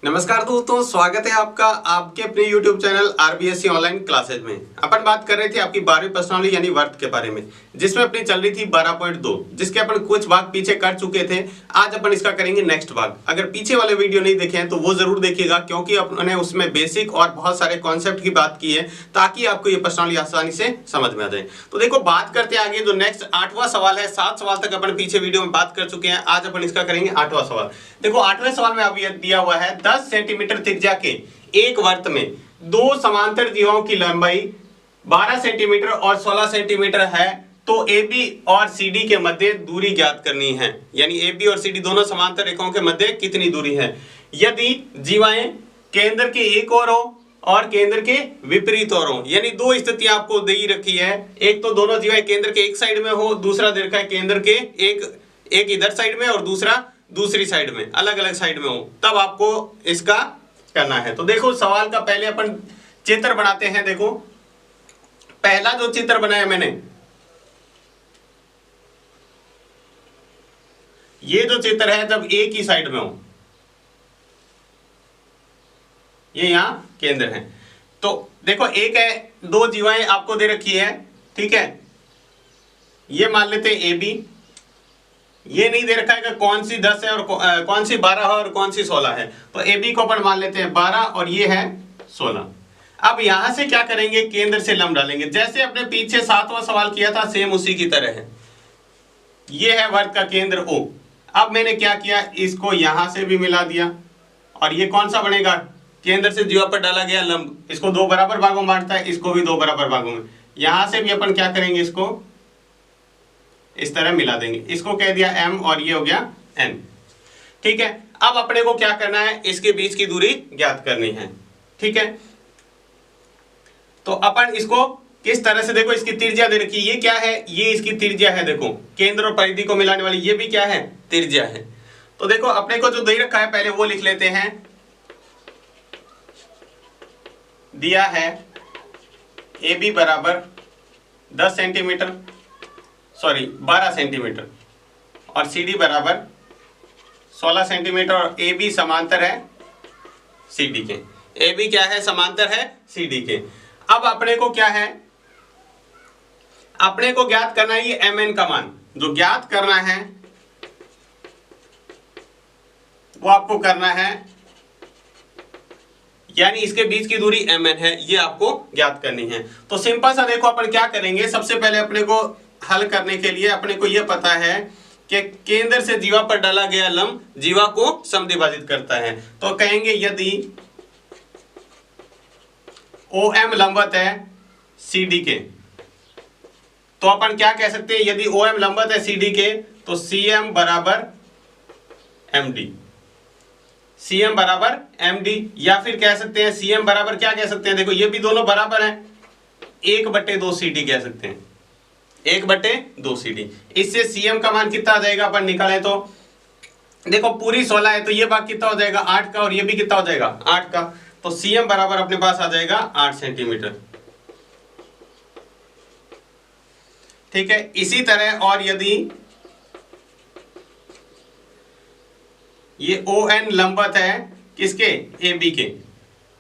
नमस्कार दोस्तों, स्वागत है आपका आपके अपने YouTube channel RBSC online classes में। अपन बात कर रहे थे आपकी 12वीं पर्सनालिटी यानी वर्थ के बारे में, जिसमें अपनी चल रही थी 12.2, जिसके अपन कुछ भाग पीछे कर चुके थे। आज अपन इसका करेंगे नेक्स्ट भाग। अगर पीछे वाले वीडियो नहीं देखे हैं तो वो जरूर देखिएगा, क्योंकि अपने उसमें बेसिक और बहुत सारे कॉन्सेप्ट की बात की है, ताकि आपको ये पर्सनालिटी आसानी से समझ में आ जाए। तो देखो, बात करते हैं आगे। जो नेक्स्ट 8वां सवाल है, 7 सवाल तक अपन पीछे वीडियो में बात कर चुके हैं। आज अपन इसका करेंगे 8वां सवाल। देखो, 8वें सवाल में अभी दिया हुआ है 10 सेंटीमीटर त्रिज्या के एक वर्त में दो समांतर जीवाओं की लंबाई 12 सेंटीमीटर और 16 सेंटीमीटर है, तो AB और CD के मध्य दूरी ज्ञात करनी है। यानी AB और CD दोनों समांतर रेखाओं के मध्य कितनी दूरी है। यदि जीवाएं केंद्र के एक ओर हो और केंद्र के विपरीत ओर हो, यानी दो स्थितियां आपको दी रखी है। एक तो दोनों जीवाएं केंद्र के एक साइड में हो, दूसरा दे रखा है केंद्र के एक इधर साइड में और दूसरा दूसरी साइड में, अलग अलग साइड में हो, तब आपको इसका करना है। तो देखो, सवाल का पहले अपन चित्र बनाते हैं। देखो, पहला जो चित्र बनाया मैंने, ये जो चित्र है जब एक ही साइड में हो, ये यहां केंद्र है। तो देखो, एक है, दो जीवाएं आपको दे रखी है, ठीक है। ये मान लेते हैं AB। ये नहीं दे रखा है कि कौन सी 10 है और कौन सी 12 है और कौन सी 16 है। तो AB को अपन मान लेते हैं 12 और ये है 16। अब यहां से क्या करेंगे, केंद्र से लंब डालेंगे। जैसे अपने पीछे 7वां सवाल किया था, सेम उसी की तरह है। ये है वर्ग का केंद्र O। अब मैंने क्या किया, इसको यहां से भी मिला दिया, और ये कौन सा बनेगा, केंद्र से जीवा पर डाला गया लंब। इसको दो बराबर भागों में बांटता है, इसको भी दो बराबर भागों में। यहां से भी अपन क्या करेंगे, इसको इस तरह मिला देंगे। इसको कह दिया M और ये हो गया N, ठीक है। अब अपने को क्या करना है, इसके बीच की दूरी ज्ञात करनी है, ठीक है। तो अपन इसको किस तरह से, देखो इसकी त्रिज्या दे रखी, ये क्या है, ये इसकी त्रिज्या है। देखो, केंद्र और परिधि को मिलाने वाली ये भी क्या है, त्रिज्या है। तो देखो, अपने को जो दे रखा है पहले वो लिख लेते हैं। दिया है AB बराबर 10 सेंटीमीटर, सॉरी 12 सेंटीमीटर, और CD बराबर 16 सेंटीमीटर, और AB समांतर है CD के। AB क्या है, समांतर है CD के। अब अपने को क्या है, अपने को ज्ञात करना है ये MN का मान। जो ज्ञात करना है वो आपको करना है, यानी इसके बीच की दूरी MN है, ये आपको ज्ञात करनी है। तो सिंपल सा देखो, अपन क्या करेंगे, सबसे पहले अपने को हल करने के लिए अपने को यह पता है कि केंद्र से जीवा पर डाला गया लंब जीवा को समद्विभाजित करता है। तो कहेंगे यदि OM लंबवत है CD के, तो अपन क्या कह सकते हैं, यदि OM लंबवत है CD के तो CM बराबर MD, CM बराबर MD। या फिर कह सकते हैं CM बराबर क्या कह सकते हैं, देखो ये भी दोनों बराबर है, 1/2 CD कह सकते हैं, 1/2 CD। इससे CM का मान कितना आ जाएगा, अपन निकालें तो देखो पूरी 16 है, तो ये भाग कितना हो जाएगा 8 का, और ये भी कितना हो जाएगा 8 का। तो CM बराबर अपने पास आ जाएगा 8 सेंटीमीटर, ठीक है। इसी तरह और यदि ये ON लंबवत है किसके, AB के,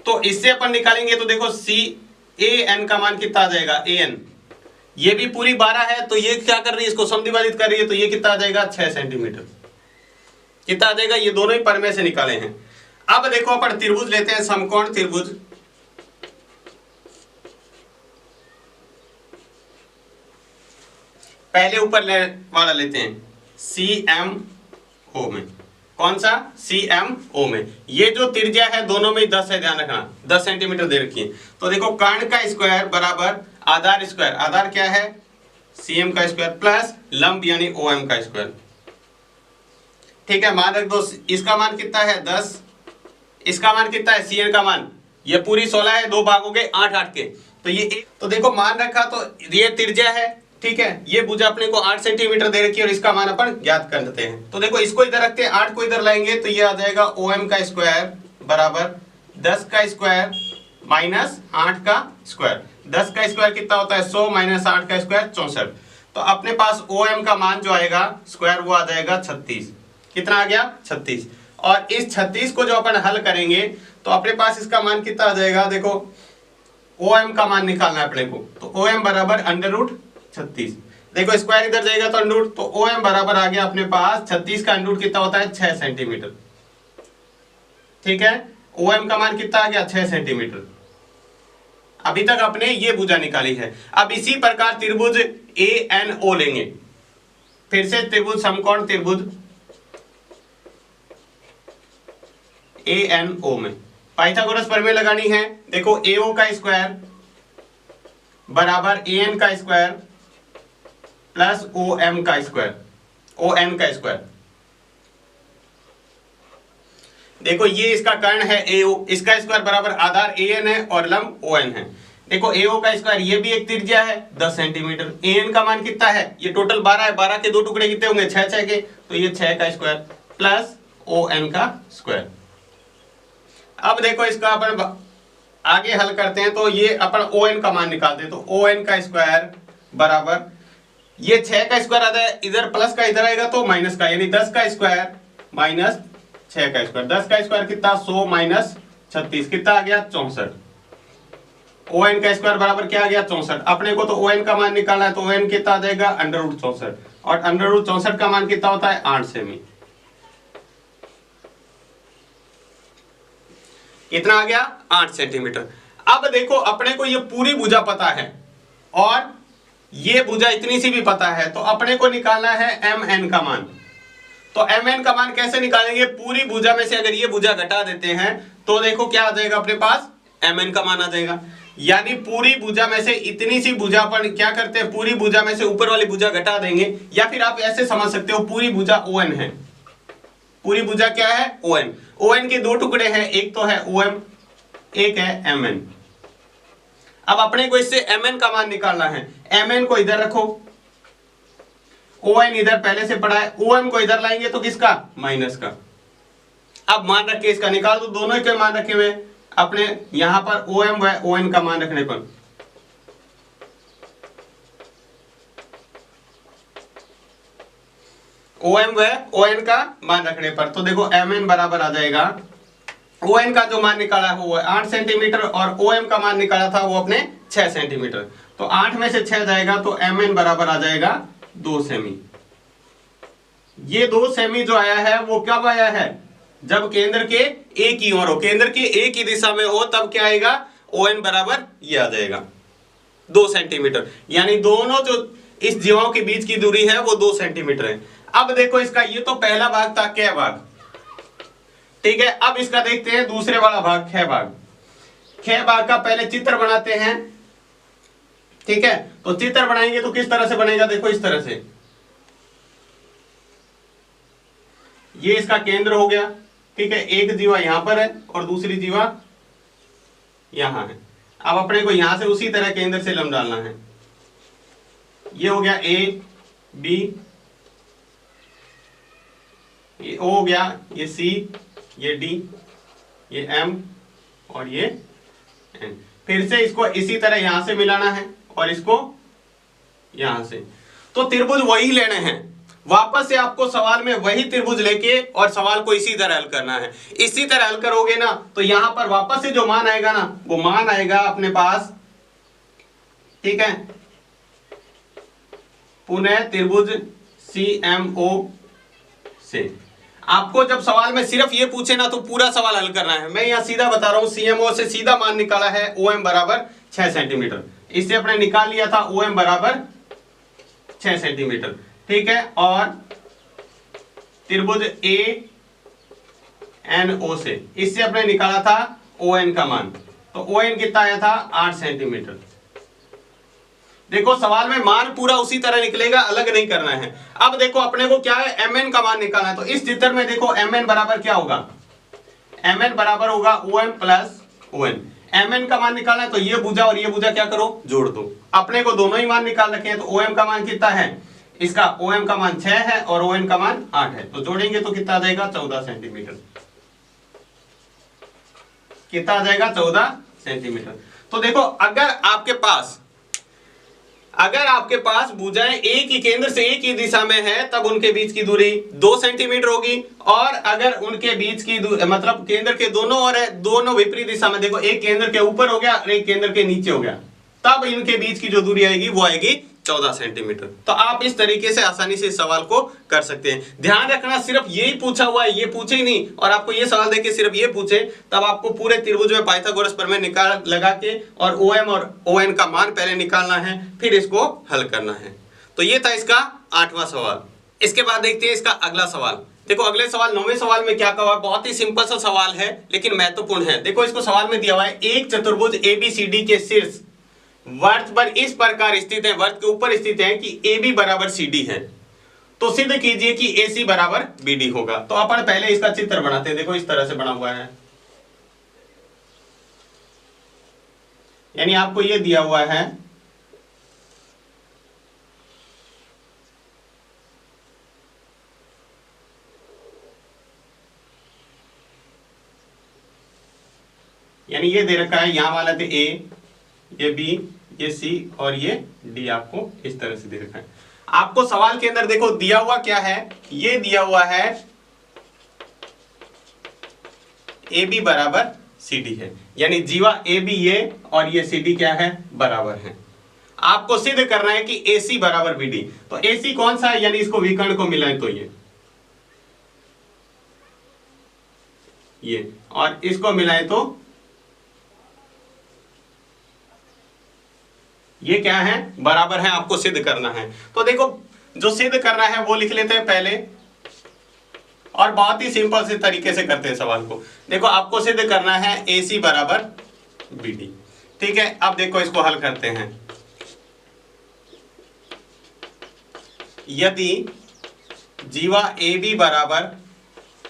तो इससे अपन निकालेंगे तो देखो CAN का मान कितना आ जाएगा, AN। ये भी पूरी 12 है, तो ये क्या कर रही है, इसको समद्विभाजित कर रही है, तो ये कितना आ जाएगा 6 सेंटीमीटर, कितना आ जाएगा, ये दोनों ही परमे से निकाले हैं। अब देखो, अपन त्रिभुज लेते हैं, समकोण त्रिभुज। पहले ऊपर वाला लेते हैं, CMO में। कौन सा, CMO में। ये जो त्रिज्या है दोनों में 10 है, ध्यान रखना, 10 सेंटीमीटर दे रखी है। तो देखो, कर्ण का स्क्वायर बराबर आधार स्क्वायर, आधार क्या है CM का स्क्वायर, प्लस लंब यानी OM का स्क्वायर, ठीक है। मान रख दो, इसका मान कितना है 10, इसका मान कितना है CN का मान, ये पूरी 16 है, दो भाग हो गए 8 के, तो ये तो देखो मान रखा, तो ये त्रिज्या है, ठीक है। ये भुजा अपने को 8 सेंटीमीटर दे रखी है, और इसका मान अपन ज्ञात कर देते हैं। तो देखो, इसको इधर रखते हैं, 8 को इधर लाएंगे, तो ये आ जाएगा OM का स्क्वायर बराबर 10 का स्क्वायर माइनस 8 का स्क्वायर। 10 का स्क्वायर कितना होता है 100, माइनस 8 का स्क्वायर 64। तो अपने पास OM का मान जो आएगा स्क्वायर, वो आ जाएगा 36। कितना आ गया 36। और इस 36 को जो अपन हल करेंगे तो अपने पास इसका मान कितना आ जाएगा, देखो OM का मान निकालना है अपने को, तो OM बराबर √36। देखो स्क्वायर इधर जाएगा तो अंडर रूट, तो OM बराबर आ गया अपने पास 36 का अंडर रूट कितना होता है 6 सेंटीमीटर। ठीक है, OM का मान कितना आ गया 6 सेंटीमीटर। अभी तक अपने ये भुजा निकाली है। अब इसी प्रकार त्रिभुज ANO लेंगे, फिर से त्रिभुज समकोण त्रिभुज ANO में पाइथागोरस प्रमेय लगानी है। देखो AO का स्क्वायर बराबर AN का स्क्वायर प्लस OM का स्क्वायर, ON का स्क्वायर। देखो ये इसका कर्ण है AO, इसका स्क्वायर बराबर आधार AN है और लंब ON है। देखो AO का स्क्वायर ये भी एक त्रिज्या है 10 सेंटीमीटर। AN का मान कितना है, ये टोटल 12 है, 12 के दो टुकड़े कितने होंगे 6 6 के, तो ये 6 का स्क्वायर प्लस ON का स्क्वायर। अब देखो इसका अपन आगे हल करते हैं, तो ये अपन ON का मान निकालते हैं, तो ON का स्क्वायर बराबर ये 6 का स्क्वायर आता है, इधर प्लस का इधर आएगा तो माइनस का, यानी 10 का स्क्वायर माइनस 6 का स्क्वायर। 10 का स्क्वायर कितना 100 माइनस 36 कितना आ गया 64। ON का स्क्वायर बराबर क्या आ गया 64। अपने को तो ON का मान निकालना है, तो ON कितना आ जाएगा √64, और √64 का मान कितना होता है 8 सेमी। कितना आ गया 8 सेंटीमीटर। अब देखो अपने को ये पूरी भुजा पता है और ये भुजा इतनी सी भी पता है, तो अपने को निकालना है MN का मान। तो MN का मान कैसे निकालेंगे, पूरी भुजा में से अगर ये भुजा घटा देते हैं तो देखो क्या आ जाएगा अपने पास MN का मान आ जाएगा। यानी पूरी भुजा में से इतनी सी भुजा पर क्या करते हैं, पूरी भुजा में से ऊपर वाली भुजा घटा देंगे, या फिर आप ऐसे समझ सकते हो पूरी भुजा ON है। पूरी भुजा क्या है ON। ON के दो टुकड़े हैं, एक तो है OM, एक है MN। अब अपने को इससे MN का मान निकालना है। MN को इधर रखो, ON इधर पहले से पड़ा है, OM को इधर लाएंगे तो किसका माइनस का। अब मान रख के इसका निकाल दो, दोनों के मान रखे हुए अपने यहां पर OM व ON का मान रखने पर OM व ON का मान रखने पर तो देखो MN बराबर आ जाएगा, ON का जो मान निकाला है वो 8 सेंटीमीटर और OM का मान निकाला था वो अपने 6 सेंटीमीटर। तो 8 में से 6 जाएगा तो MN बराबर आ जाएगा 2 सेमी। ये 2 सेमी जो आया है वो कब आया है, जब केंद्र के एक ही ओर हो, केंद्र के एक ही दिशा में हो, तब क्या आएगा ON बराबर ये आ जाएगा 2 सेंटीमीटर। यानी दोनों जो इस जीवाओं के बीच की दूरी है वो 2 सेंटीमीटर है। अब देखो इसका ये तो पहला भाग था क भाग, ठीक है। अब इसका देखते हैं दूसरे वाला भाग ख भाग। ख भाग का पहले चित्र बनाते हैं, ठीक है। तो चित्र बनाएंगे तो किस तरह से बनेगा, देखो इस तरह से, ये इसका केंद्र हो गया, ठीक है। एक जीवा यहां पर है और दूसरी जीवा यहां है। अब अपने को यहां से उसी तरह केंद्र से लंब डालना है। ये हो गया A B, ये O हो गया, ये C, ये D, ये M और ये N। फिर से इसको इसी तरह यहां से मिलाना है और इसको यहां से। तो त्रिभुज वही लेने हैं, वापस से आपको सवाल में वही त्रिभुज लेके और सवाल को इसी तरह हल करना है। इसी तरह हल करोगे ना तो यहां पर वापस से जो मान आएगा ना वो मान आएगा अपने पास, ठीक है, पुनः त्रिभुज CMO से। आपको जब सवाल में सिर्फ ये पूछे ना तो पूरा सवाल हल करना है। मैं यहां सीधा बता रहा हूं, CMO से सीधा मान निकाला है OM बराबर 6 सेंटीमीटर। इससे अपने निकाल लिया था OM बराबर 6 सेंटीमीटर, ठीक है। और त्रिभुज ANO से इससे अपने निकाला था ON का मान, तो ON कितना आया था 8 सेंटीमीटर। देखो सवाल में मान पूरा उसी तरह निकलेगा, अलग नहीं करना है। अब देखो अपने को क्या है MN का मान निकालना है, तो इस चित्र में देखो MN बराबर क्या होगा, MN बराबर होगा OM प्लस ON। MN का मान निकालना है तो ये भुजा और ये भुजा क्या करो जोड़ दो। अपने को दोनों ही मान निकाल रखे हैं, तो OM का मान कितना है, इसका OM का मान 6 है और ON का मान 8 है, तो जोड़ेंगे तो कितना आ जाएगा 14 सेंटीमीटर। कितना आ जाएगा 14 सेंटीमीटर। तो देखो अगर आपके पास अगर आपके पास भुजाएं एक ही केंद्र से एक ही दिशा में है तब उनके बीच की दूरी 2 सेंटीमीटर होगी, और अगर उनके बीच की मतलब केंद्र के दोनों ओर है, दोनों विपरीत दिशा में, देखो एक केंद्र के ऊपर हो गया और एक केंद्र के नीचे हो गया, तब इनके बीच की जो दूरी आएगी वो आएगी 14 सेंटीमीटर। तो आप इस तरीके से आसानी से इस सवाल को कर सकते हैं। ध्यान रखना सिर्फ यही पूछा हुआ है, ये पूछे ही नहीं, और आपको ये सवाल देके सिर्फ ये पूछे तब आपको पूरे त्रिभुज में पाइथागोरस प्रमेय निकाल लगा के और OM और ON का मान पहले निकालना है, फिर इसको हल करना है। तो ये था इसका 8वां सवाल। इसके बाद देखते हैं इसका अगला सवाल। देखो अगले सवाल 9वें सवाल में क्या कहा, बहुत ही सिंपल सा सवाल है लेकिन महत्वपूर्ण है। देखो इसको सवाल में दिया हुआ है, एक चतुर्भुज ABCD के शीर्ष वर्त पर इस प्रकार स्थित है, वर्त के ऊपर स्थित है कि AB बराबर CD है, तो सिद्ध कीजिए कि AC बराबर BD होगा। तो अपन पहले इसका चित्र बनाते हैं। देखो इस तरह से बना हुआ है, यानी आपको ये दिया हुआ है यानी ये दे रखा है, यहां वाला थे A, ये B, ये C और ये D, आपको इस तरह से दे रखा है। आपको सवाल के अंदर देखो दिया हुआ क्या है, ये दिया हुआ है AB बराबर CD है, यानी जीवा AB ये और ये CD क्या है, बराबर है। आपको सिद्ध करना है कि AC बराबर BD। तो AC कौन सा है, यानी इसको विकर्ण को मिलाएं तो ये और इसको मिलाएं तो ये क्या है, बराबर है, आपको सिद्ध करना है। तो देखो जो सिद्ध करना है वो लिख लेते हैं पहले, और बहुत ही सिंपल से तरीके से करते हैं सवाल को। देखो आपको सिद्ध करना है AC बराबर BD, ठीक है। अब देखो इसको हल करते हैं। यदि जीवा AB बराबर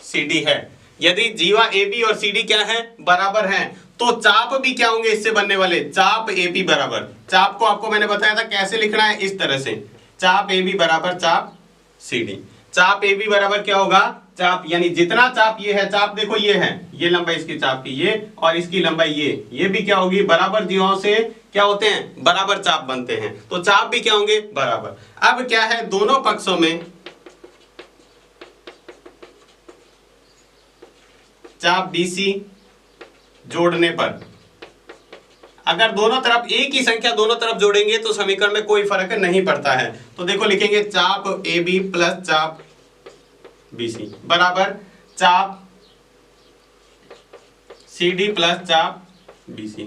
CD है, यदि जीवा AB और CD क्या है, बराबर हैं, तो चाप भी क्या होंगे इससे बनने वाले, चाप AP बराबर, चाप को आपको मैंने बताया था कैसे लिखना है, इस तरह से, चाप AB बराबर चाप CD। चाप AB बराबर क्या होगा, चाप यानी जितना चाप ये है, चाप देखो ये है, ये लंबाई इसकी चाप की ये और इसकी लंबाई ये भी क्या होगी, बराबर जीवाओं से क्या होते हैं, बराबर चाप बनते हैं, तो चाप भी क्या होंगे, बराबर। अब क्या है, दोनों पक्षों में चाप BC जोड़ने पर, अगर दोनों तरफ एक ही संख्या दोनों तरफ जोड़ेंगे तो समीकरण में कोई फर्क नहीं पड़ता है। तो देखो लिखेंगे चाप AB प्लस चाप BC बराबर चाप CD प्लस चाप BC।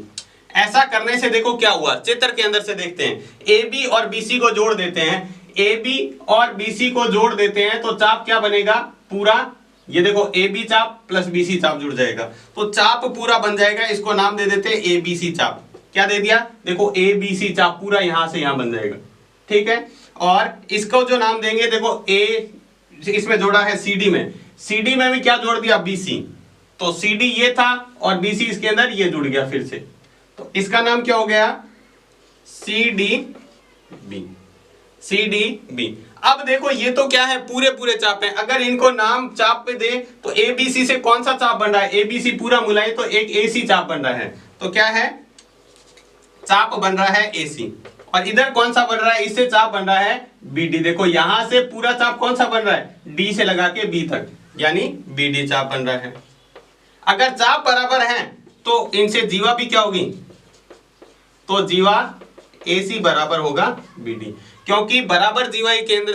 ऐसा करने से देखो क्या हुआ, चित्र के अंदर से देखते हैं, AB और BC को जोड़ देते हैं, AB और BC को जोड़ देते हैं तो चाप क्या बनेगा, पूरा, ये देखो AB चाप प्लस BC चाप जुड़ जाएगा, तो चाप पूरा बन जाएगा। इसको नाम दे देते हैं ABC चाप। क्या दे दिया, देखो ABC चाप पूरा यहां से यहां बन जाएगा, ठीक है। और इसको जो नाम देंगे, देखो A इसमें जोड़ा है CD में भी क्या जोड़ दिया, BC, तो CD ये था और BC इसके अंदर ये जुड़ गया फिर से, तो इसका नाम क्या हो गया, CDB। अब देखो ये तो क्या है, पूरे पूरे चाप हैं, अगर इनको नाम चाप पे दे तो ABC से कौन सा चाप बन रहा है, ABC पूरा मिलाए तो एक AC चाप बन रहा है, तो क्या है, चाप बन रहा है AC। और इधर कौन सा बन रहा है, इससे चाप बन रहा है BD। देखो यहां से पूरा चाप कौन सा बन रहा है, D से लगा के B तक, यानी BD चाप बन रहा है। अगर चाप बराबर हैं तो इनसे जीवा भी क्या होगी, तो जीवा AC बराबर होगा BD, क्योंकि बराबर जीवा ही केंद्र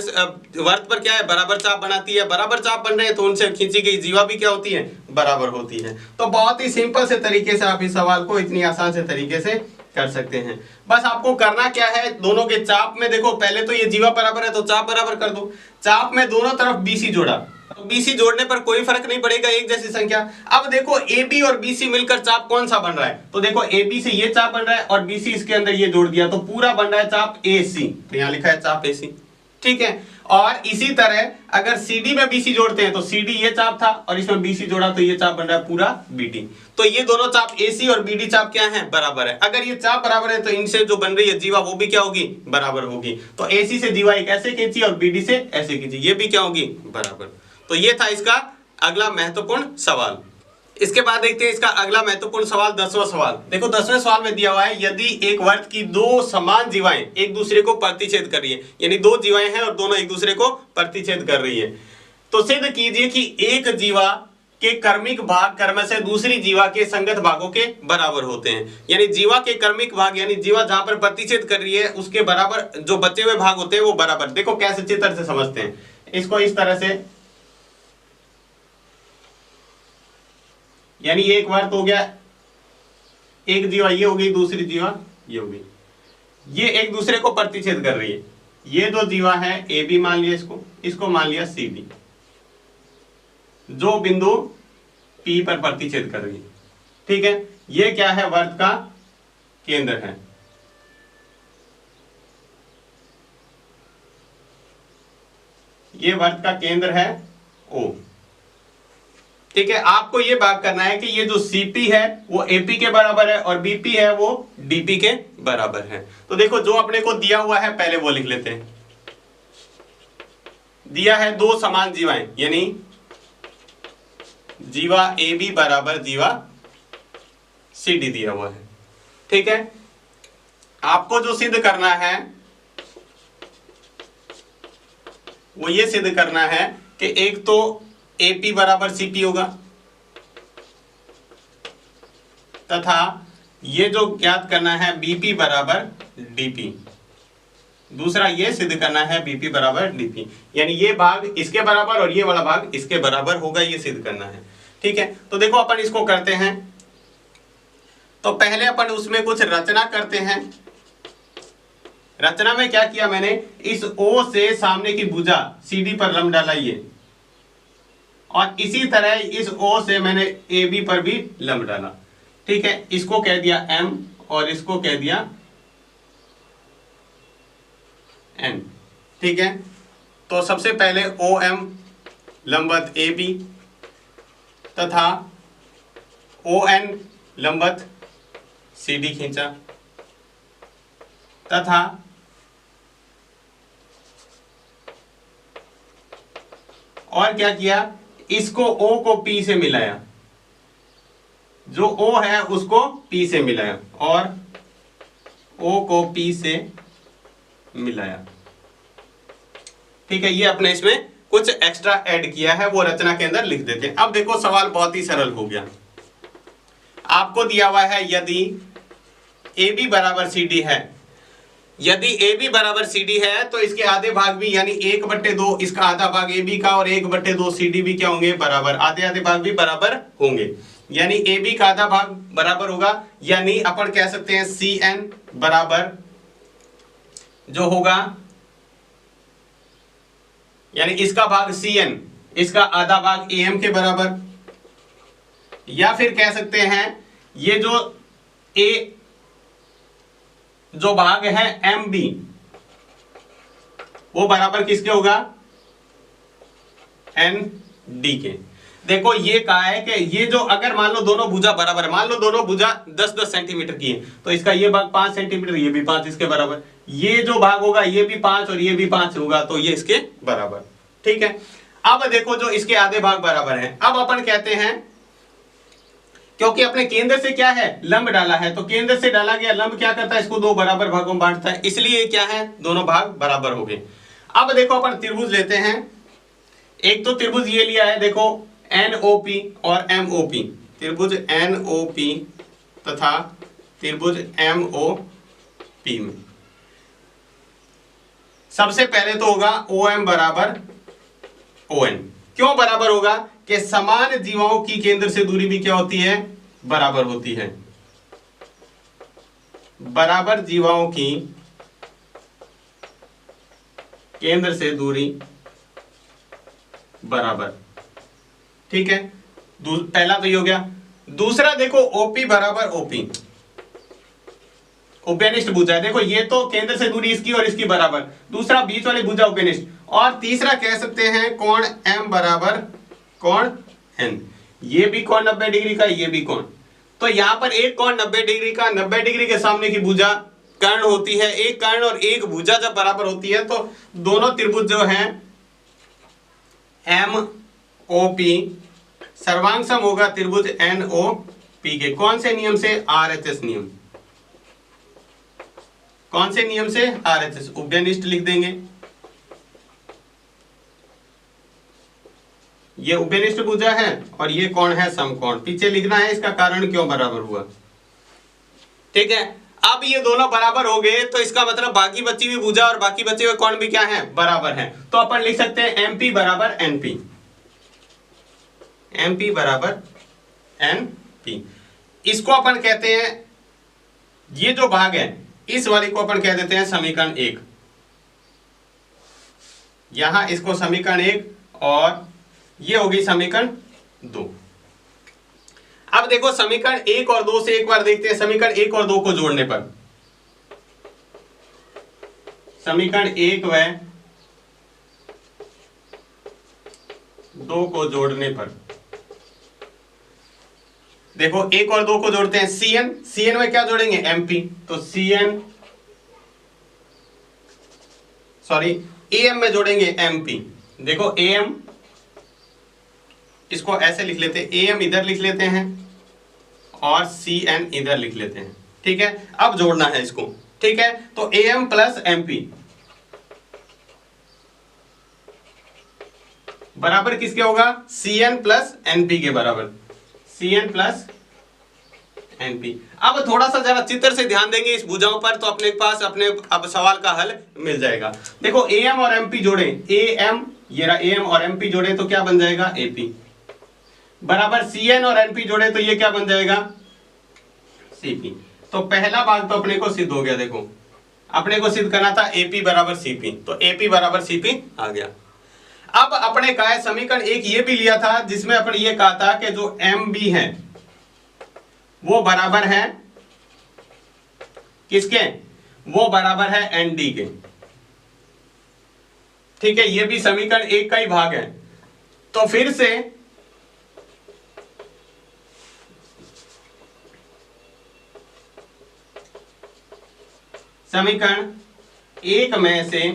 वर्त पर क्या है, बराबर चाप बनाती है, बराबर चाप बन रहे हैं तो उनसे खींची गई जीवा भी क्या होती है, बराबर होती है। तो बहुत ही सिंपल से तरीके से आप इस सवाल को इतनी आसान से तरीके से कर सकते हैं। बस आपको करना क्या है, दोनों के चाप में देखो, पहले तो ये जीवा बराबर है तो चाप बराबर कर दो, चाप में दोनों तरफ BC जोड़ा, तो BC जोड़ने पर कोई फर्क नहीं पड़ेगा, एक जैसी संख्या। अब देखो AB और BC मिलकर चाप कौन सा बन रहा है, तो देखो AB से ये चाप बन रहा है और BC इसके अंदर ये जोड़ दिया तो पूरा बन रहा है चाप AC, तो यहाँ लिखा है चाप AC, ठीक है। और इसी तरह अगर CD में BC जोड़ते हैं तो CD ये चाप था और इसमें BC जोड़ा तो ये चाप बन रहा है पूरा BD। तो ये दोनों चाप AC और BD चाप क्या है, बराबर है। अगर ये चाप बराबर है तो इनसे जो बन रही है जीवा वो भी क्या होगी, बराबर होगी। तो AC से जीवा एक ऐसे खींची और BD से ऐसे खींची, ये भी क्या होगी, बराबर। तो ये था इसका अगला महत्वपूर्ण सवाल। इसके बाद देखते हैं इसका अगला महत्वपूर्ण सवाल, 10वां सवाल। देखो 10वें सवाल में दिया हुआ है, यदि एक वर्त की दो समान जीवाएं एक दूसरे को प्रतिच्छेद कर रही है, यानी दो जीवाएं हैं और दोनों एक दूसरे को प्रतिच्छेद कर रही है, तो सिद्ध कीजिए कि एक जीवा के कर्मिक भाग क्रमशः से दूसरी जीवा के संगत भागों के बराबर होते हैं। यानी जीवा के कर्मिक भाग, यानी जीवा जहां पर प्रतिच्छेद कर रही है उसके बराबर जो बचे हुए भाग होते हैं वो बराबर। देखो कैसे चित्र से समझते हैं इसको, इस तरह से, यानी एक वर्त हो गया, एक जीवा ये हो गई, दूसरी जीवा ये हो गई, ये एक दूसरे को प्रतिच्छेद कर रही है। ये जो जीवा है ए बी मान लिया, इसको मान लिया सी डी, जो बिंदु पी पर प्रतिच्छेद कर रही है। ठीक है, ये क्या है, वर्त का केंद्र है। ये वर्त का केंद्र है ओ। ठीक है, आपको ये बात करना है कि ये जो सीपी है वो एपी के बराबर है और बीपी है वो डीपी के बराबर है। तो देखो जो अपने को दिया हुआ है पहले वो लिख लेते हैं। दिया है दो समान जीवाएं, यानी जीवा ए बी बराबर जीवा सी डी दिया हुआ है। ठीक है, आपको जो सिद्ध करना है वो ये सिद्ध करना है कि एक तो AP बराबर CP होगा, तथा ये जो ज्ञात करना है BP बराबर DP। दूसरा ये सिद्ध करना है BP बराबर DP, यानी ये भाग इसके बराबर और ये वाला भाग इसके बराबर होगा, ये सिद्ध करना है। ठीक है, तो देखो अपन इसको करते हैं। तो पहले अपन उसमें कुछ रचना करते हैं। रचना में क्या किया मैंने, इस O से सामने की भुजा CD पर लंब डाला ये, और इसी तरह इस O से मैंने AB पर भी लंब डाला। ठीक है, इसको कह दिया M और इसको कह दिया N। ठीक है, तो सबसे पहले OM लंबवत AB तथा ON लंबवत CD खींचा, तथा और क्या किया, इसको O को P से मिलाया, जो O है उसको P से मिलाया और O को P से मिलाया। ठीक है, ये अपने इसमें कुछ एक्स्ट्रा ऐड किया है, वो रचना के अंदर लिख देते हैं। अब देखो सवाल बहुत ही सरल हो गया। आपको दिया हुआ है यदि AB बराबर CD है, यदि AB बराबर CD है तो इसके आधे भाग भी, यानी 1/2 इसका आधा भाग AB का और 1/2 CD भी क्या होंगे, बराबर। आधे आधे भाग भी बराबर होंगे, यानी AB का आधा भाग बराबर होगा, यानी अपन कह सकते हैं CN बराबर जो होगा, यानी इसका भाग CN, इसका आधा भाग AM के बराबर। या फिर कह सकते हैं ये जो A जो भाग है MB वो बराबर किसके होगा, ND के। देखो ये कहा है कि ये जो, अगर मान लो दोनों भुजा बराबर है, मान लो दोनों भुजा 10-10 सेंटीमीटर की है, तो इसका ये भाग 5 सेंटीमीटर, ये भी 5 इसके बराबर, ये जो भाग होगा ये भी 5 और ये भी 5 होगा, तो ये इसके बराबर। ठीक है, अब देखो जो इसके आधे भाग बराबर हैं, अब अपन कहते हैं क्योंकि अपने केंद्र से क्या है, लंब डाला है, तो केंद्र से डाला गया लंब क्या करता है, इसको दो बराबर भागों में बांटता है, इसलिए क्या है, दोनों भाग बराबर हो गए। अब देखो अपन त्रिभुज लेते हैं। एक तो त्रिभुज ये लिया है, देखो NOP और MOP, त्रिभुज NOP तथा त्रिभुज MOP में सबसे पहले तो होगा OM बराबर ON। क्यों बराबर होगा कि समान जीवाओं की केंद्र से दूरी भी क्या होती है, बराबर होती है। बराबर जीवाओं की केंद्र से दूरी बराबर। ठीक है, पहला तो ये हो गया। दूसरा देखो OP बराबर OP, उपेनिष्ठ भुजा है। देखो ये तो केंद्र से दूरी इसकी और इसकी बराबर, दूसरा बीच वाली भुजा उपेनिष्ठ, और तीसरा कह सकते हैं कोण M बराबर कोण N। ये भी कोण 90 डिग्री का, ये भी कोण। तो यहां पर एक कोण 90 डिग्री का, 90 डिग्री के सामने की भुजा कर्ण होती है। एक कर्ण और एक भुजा जब बराबर होती है तो दोनों त्रिभुज जो हैं MOP सर्वांग सम होगा त्रिभुज NOP के कौन से नियम से? RHS नियम। कौन से नियम से? RHS। उभयनिष्ठ लिख देंगे, ये उभयनिष्ठ भुजा है और ये कौन है? समकोण। पीछे लिखना है इसका कारण क्यों बराबर हुआ। ठीक है, अब ये दोनों बराबर हो गए तो इसका मतलब बाकी बची हुई भुजा और बाकी बचे हुए कोण भी क्या है? बराबर है। तो अपन लिख सकते हैं MP बराबर NP। MP बराबर NP। इसको अपन कहते हैं, ये जो भाग है इस वाली को अपन कह देते हैं समीकरण 1। यहां इसको समीकरण 1 और ये होगी समीकरण 2। अब देखो समीकरण 1 और 2 से एक बार देखते हैं। समीकरण 1 और 2 को जोड़ने पर, समीकरण 1 व 2 को जोड़ने पर देखो 1 और 2 को जोड़ते हैं। CN में क्या जोड़ेंगे? MP। तो CN AM में जोड़ेंगे MP। देखो AM, इसको ऐसे लिख लेते हैं, AM इधर लिख लेते हैं और CN इधर लिख लेते हैं। ठीक है, अब जोड़ना है इसको। ठीक है, तो AM प्लस MP बराबर किसके होगा? CN प्लस NP के बराबर। CN plus NP। अब थोड़ा सा जरा चित्र से ध्यान देंगे इस भुजाओं पर तो अपने पास अब सवाल का हल मिल जाएगा। देखो AM और MP जोड़े, AM, ये रहा AM और MP जोड़े तो क्या बन जाएगा? AP बराबर CN और NP जोड़े तो ये क्या बन जाएगा? CP। तो पहला भाग तो अपने को सिद्ध हो गया। देखो अपने को सिद्ध करना था AP बराबर CP, तो AP बराबर CP आ गया। अब अपने कहा है समीकरण 1 ये भी लिया था जिसमें अपन ये कहा था कि जो MB है वो बराबर है किसके? वो बराबर है ND के। ठीक है, ये भी समीकरण 1 का ही भाग है। तो फिर से समीकरण 1 में से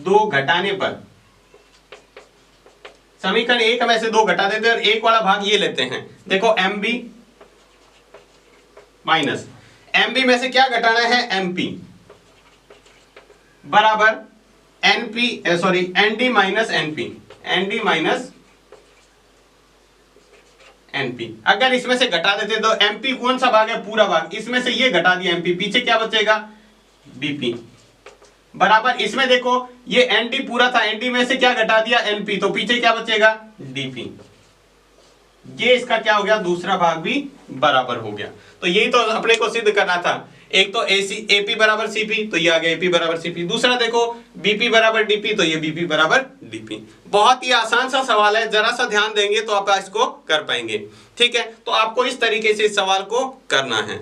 2 घटाने पर, समीकरण 1 में से 2 घटा देते हैं और एक वाला भाग ये लेते हैं। देखो MB माइनस MB में से क्या घटाना है? MP बराबर ND minus NP। ND minus NP अगर इसमें से घटा देते तो MP कौन सा भाग है? पूरा भाग। इसमें से ये घटा दिया MP, पीछे क्या बचेगा? BP बराबर इसमें देखो ये ND पूरा था, ND में से क्या घटा दिया? NP, तो पीछे क्या बचेगा? DP। ये इसका क्या हो गया? दूसरा भाग भी बराबर हो गया। तो यही तो अपने को सिद्ध करना था। एक तो AP बराबर CP, तो ये आ गया AP बराबर CP। दूसरा देखो BP बराबर DP, तो ये BP बराबर DP। बहुत ही आसान सा सवाल है, जरा सा ध्यान देंगे तो आप इसको कर पाएंगे। ठीक है, तो आपको इस तरीके से इस सवाल को करना है।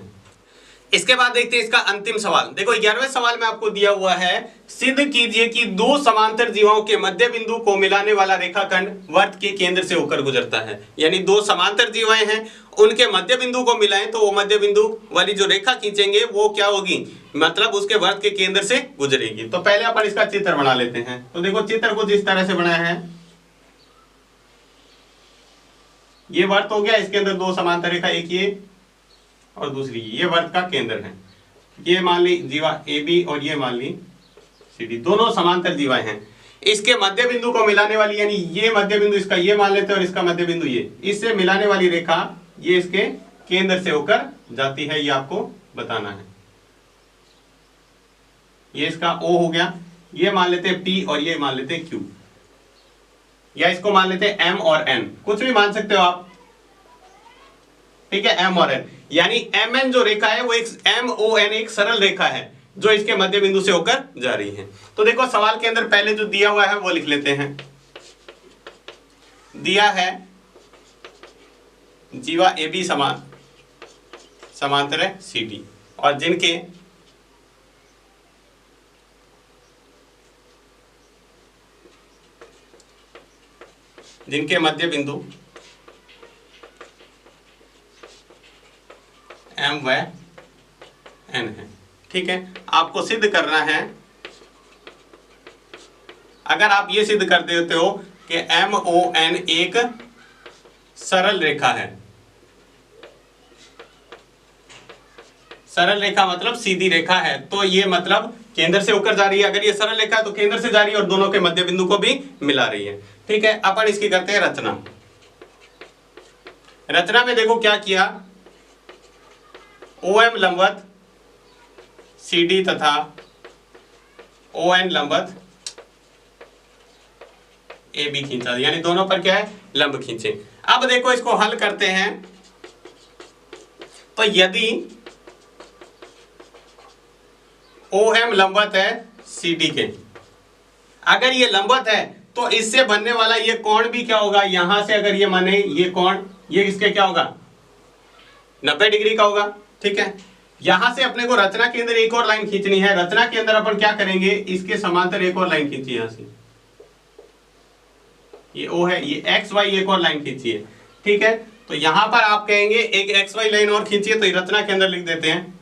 इसके बाद देखते हैं इसका अंतिम सवाल। देखो 11वें सवाल में आपको दिया हुआ है, सिद्ध कीजिए कि 2 समांतर जीवाओं के मध्य बिंदु को मिलाने वाला रेखाखंड वर्त के केंद्र से होकर गुजरता है। यानी 2 समांतर जीवाएं हैं, उनके मध्य बिंदु को मिलाएं तो वो मध्य बिंदु वाली जो रेखा खींचेंगे वो क्या होगी? मतलब उसके वर्त के केंद्र से गुजरेगी। तो पहले अपन इसका चित्र बना लेते हैं। तो देखो चित्र कुछ इस तरह से बनाया है। ये वर्त हो गया, इसके अंदर 2 समांतर रेखा, एक ये और दूसरी ये वर्त का केंद्र है। ये मान ली जीवा AB और ये मान ली CD, दोनों समांतर जीवाएं हैं। इसके मध्य बिंदु को मिलाने वाली, यानी ये मध्य बिंदु इसका ये मान लेते हैं और इसका मध्य बिंदु ये, इससे मिलाने वाली रेखा ये इसके केंद्र से होकर जाती है, ये आपको बताना है। ये इसका O हो गया, ये मान लेते हैं P और ये मान लेते हैं Q, या इसको मान लेते हैं M और N, कुछ भी मान सकते हो आप। ठीक है, M और N, यानी MN जो रेखा है वो एक MON एक सरल रेखा है जो इसके मध्य बिंदु से होकर जा रही है। तो देखो सवाल के अंदर पहले जो दिया हुआ है वो लिख लेते हैं। दिया है जीवा AB समांतर है CD और जिनके मध्य बिंदु M व N है। ठीक है, आपको सिद्ध करना है। अगर आप ये सिद्ध कर देते हो कि MON एक सरल रेखा है। सरल रेखा मतलब सीधी रेखा है, तो ये मतलब केंद्र से होकर जा रही है। अगर ये सरल रेखा है तो केंद्र से जा रही है और दोनों के मध्य बिंदु को भी मिला रही है। ठीक है, अपन इसकी करते हैं रचना। रचना में देखो क्या किया, OM लंबवत CD तथा ON लंबवत AB खींचा, यानी दोनों पर क्या है, लंब खींचे। अब देखो इसको हल करते हैं, तो यदि OM लंबवत है CD के, अगर ये लंबवत है तो इससे बनने वाला ये कोण भी क्या होगा, यहां से अगर ये माने ये कोण, ये इसके क्या होगा, 90 डिग्री का होगा। ठीक है, यहां से अपने को रचना के अंदर एक और लाइन खींचनी है। रचना के अंदर अपन क्या करेंगे, इसके समांतर एक और लाइन खींची, यहां से ये O है, ये XY एक और लाइन खींची है। ठीक है, तो यहां पर आप कहेंगे एक XY लाइन और खींचिए, तो रचना के अंदर लिख देते हैं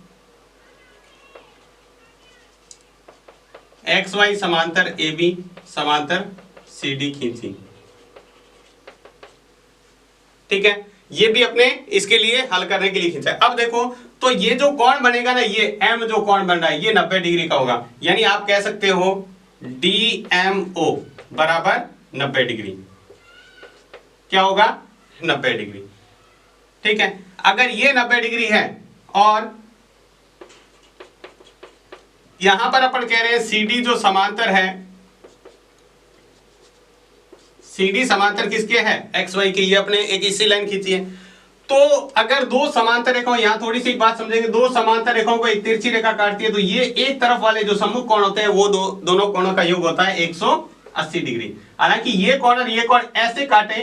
XY समांतर AB समांतर CD खींची। ठीक है, ये भी अपने इसके लिए हल करने के लिए खींचा है। अब देखो तो ये जो कोण बनेगा ना, ये M जो कोण बन रहा है ये 90 डिग्री का होगा, यानी आप कह सकते हो DMO बराबर 90 डिग्री। क्या होगा, 90 डिग्री। ठीक है, अगर ये 90 डिग्री है और यहां पर अपन कह रहे हैं CD जो समांतर है, CD समांतर किसके है, XY के, ये अपने एक इसी लाइन खींची है। तो अगर दो समांतर रेखाओं, यहां थोड़ी सी बात समझेंगे, दो समांतर रेखाओं को एक तिरछी रेखा काटती है, तो ये एक तरफ वाले जो सम्मुख कोण होते हैं वो दोनों कोणों का योग होता है 180 डिग्री। हालांकि ये कोण और ये कोण ऐसे काटे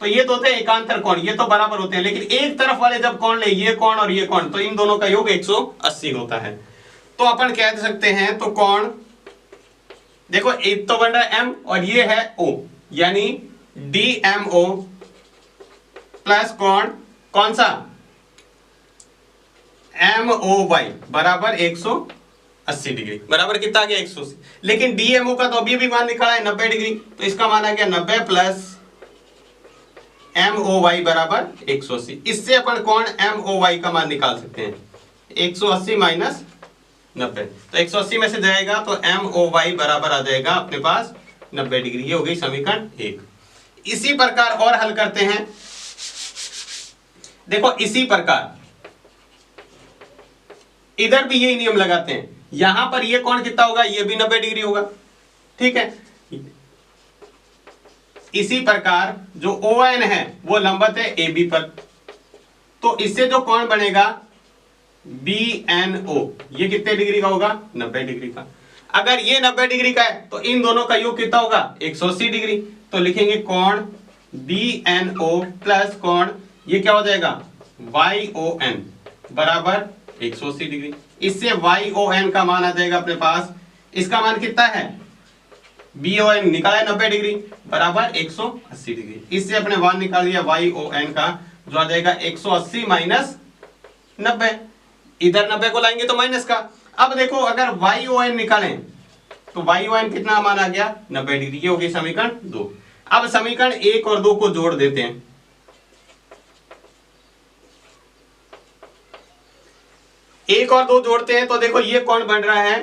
तो ये तो होते हैं एकांतर कोण, ये तो बराबर होते हैं, लेकिन एक तरफ वाले जब कोण ले, ये कोण और ये कोण, तो इन दोनों का योग 180 होता है। तो अपन कह सकते हैं, तो कोण देखो एक तो बन रहा है M और ये है O, यानी DMO प्लस कोण कौन सा, MOY बराबर 180 डिग्री। बराबर कितना आ गया, 180। लेकिन DMO का तो अभी भी मान निकाला है 90 डिग्री, तो इसका मान आ गया 90 प्लस MOY बराबर 180। इससे अपन कोण MOY का मान निकाल सकते हैं, 180 माइनस 90, तो 180 में से जाएगा तो MOY बराबर आ जाएगा अपने पास 90 डिग्री। ये हो गई समीकरण 1। इसी प्रकार और हल करते हैं। देखो इसी प्रकार इधर भी यही नियम लगाते हैं, यहां पर ये कोण कितना होगा, ये भी 90 डिग्री होगा। ठीक है, इसी प्रकार जो ON है वो लंबवत है AB पर, तो इससे जो कोण बनेगा BNO, ये कितने डिग्री का होगा, 90 डिग्री का। अगर ये 90 डिग्री का है तो इन दोनों का योग कितना होगा, 180 डिग्री। तो लिखेंगे कोण BNO प्लस कोण ये क्या हो जाएगा, YON बराबर 180 डिग्री। इससे YON का मान आ जाएगा अपने पास, इसका मान कितना है, BON निकाला है 90 डिग्री बराबर 180 डिग्री। इससे अपने मान निकाल दिया YON का, जो आ जाएगा 180 माइनस 90। इधर 90 को लाएंगे तो माइनस का। अब देखो अगर YON निकालें तो YON कितना मान आ गया, 90 डिग्री। ये हो गई समीकरण 2। अब समीकरण 1 और 2 को जोड़ देते हैं। एक और दो जोड़ते हैं तो देखो ये कोण बन रहा है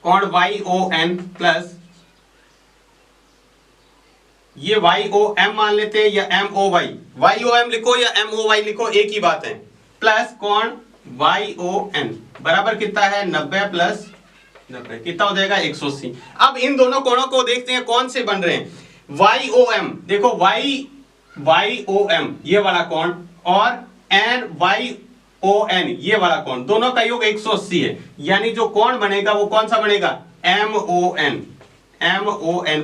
कोण YON प्लस ये YOM मान लेते हैं या MOY, YOM लिखो या MOY लिखो एक ही बात है, प्लस कोण YON बराबर कितना है, 90 प्लस 90 कितना हो जाएगा, 180। अब इन दोनों कोणों को देखते हैं कौन से बन रहे हैं। YOM देखो YOM ये वाला कोण और YON ये वाला कोण, दोनों का योग 180 है, यानी जो कोण बनेगा वो कौन सा बनेगा, MON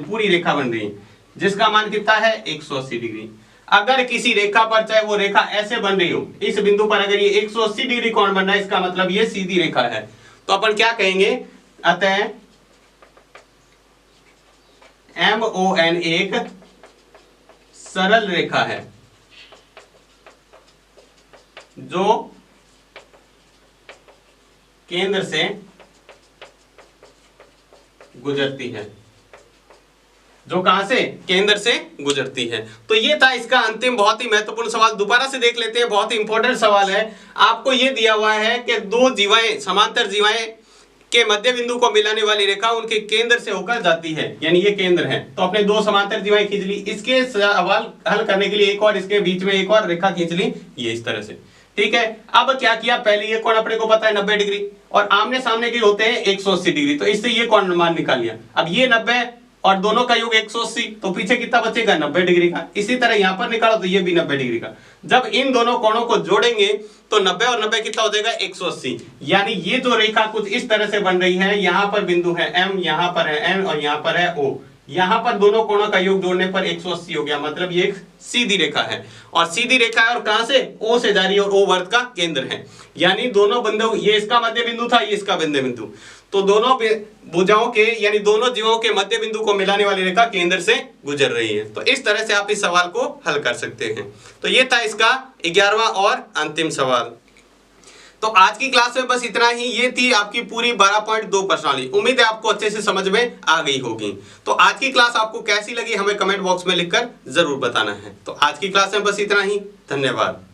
पूरी रेखा बन रही है जिसका मान कितना है, 180 डिग्री। अगर किसी रेखा पर, चाहे वो रेखा ऐसे बन रही हो, इस बिंदु पर अगर ये 180 डिग्री कोण बन रहा है, इसका मतलब ये सीधी रेखा है, तो अपन क्या कहेंगे, अतः MON एक सरल रेखा है जो केंद्र से गुजरती है, जो कहां से, केंद्र से गुजरती है। तो ये था इसका अंतिम बहुत ही महत्वपूर्ण सवाल। दोबारा से देख लेते हैं, बहुत ही इंपॉर्टेंट सवाल है। आपको ये दिया हुआ है कि दो जीवाएं, समांतर जीवाएं के मध्य बिंदु को मिलाने वाली रेखा उनके केंद्र से होकर जाती है, यानी ये केंद्र है। तो अपने दो समांतर जीवाएं खींच ली। इसके सवाल हल करने के लिए एक और इसके बीच में एक और रेखा खींच ली, ये इस तरह से, ठीक है। अब क्या किया, पहले ये कोण अपने को पता है 90 डिग्री और आमने सामने के होते हैं 180 डिग्री, तो इससे ये कोण मान निकाल लिया। अब ये 90 और दोनों का योग 180, तो पीछे कितना बचेगा, 90 डिग्री का। इसी तरह यहां पर निकालो तो ये भी 90 डिग्री का। जब इन दोनों कोणों को जोड़ेंगे तो 90 और 90 कितना हो जाएगा, 180। यानी ये जो रेखा कुछ इस तरह से बन रही है, यहां पर बिंदु है M, यहां पर है N और यहां पर है O। यहां पर दोनों कोणों का योग जोड़ने पर 180 हो गया, मतलब ये एक सीधी रेखा है। और सीधी रेखा है और कहां से, O से जा रही है और O वर्त का केंद्र है। यानी दोनों बिंदु, ये इसका मध्य बिंदु था, ये इसका मध्य बिंदु, तो दोनों भुजाओं के यानी दोनों जीवों के मध्य बिंदु को मिलाने वाली रेखा केंद्र से गुजर रही है। तो इस तरह से आप इस सवाल को हल कर सकते हैं। तो ये था इसका 11वां और अंतिम सवाल। तो आज की क्लास में बस इतना ही। ये थी आपकी पूरी 12.2 प्रश्नावली। उम्मीद है आपको अच्छे से समझ में आ गई होगी। तो आज की क्लास आपको कैसी लगी हमें कमेंट बॉक्स में लिखकर जरूर बताना है। तो आज की क्लास में बस इतना ही। धन्यवाद।